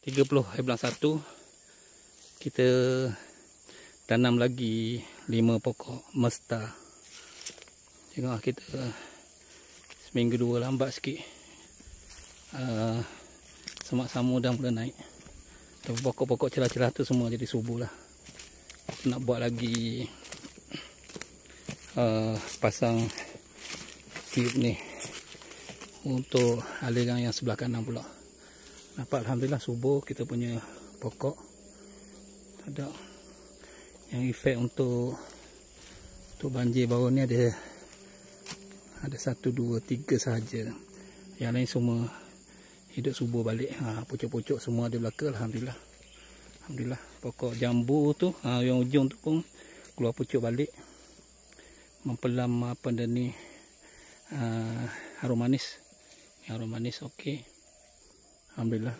30/1 kita tanam lagi 5 pokok mesta. Tengok kita seminggu 2 lambat sikit. Semak sama dah mula naik. Tapi pokok-pokok cerah-cerah tu semua jadi subur lah. Nak buat lagi pasang tube ni untuk aliran yang sebelah kanan pula. Nampak alhamdulillah subur kita punya pokok. Ada yang efek untuk banjir baru ni ada 1, 2, 3 sahaja. Yang lain semua hidup subur balik. Pucuk-pucuk semua ada belaka. Alhamdulillah. Alhamdulillah. Pokok jambu tu yang ujung tu pun keluar pucuk balik. Mempelam apa dia ni harum manis. Harum manis okey. Alhamdulillah.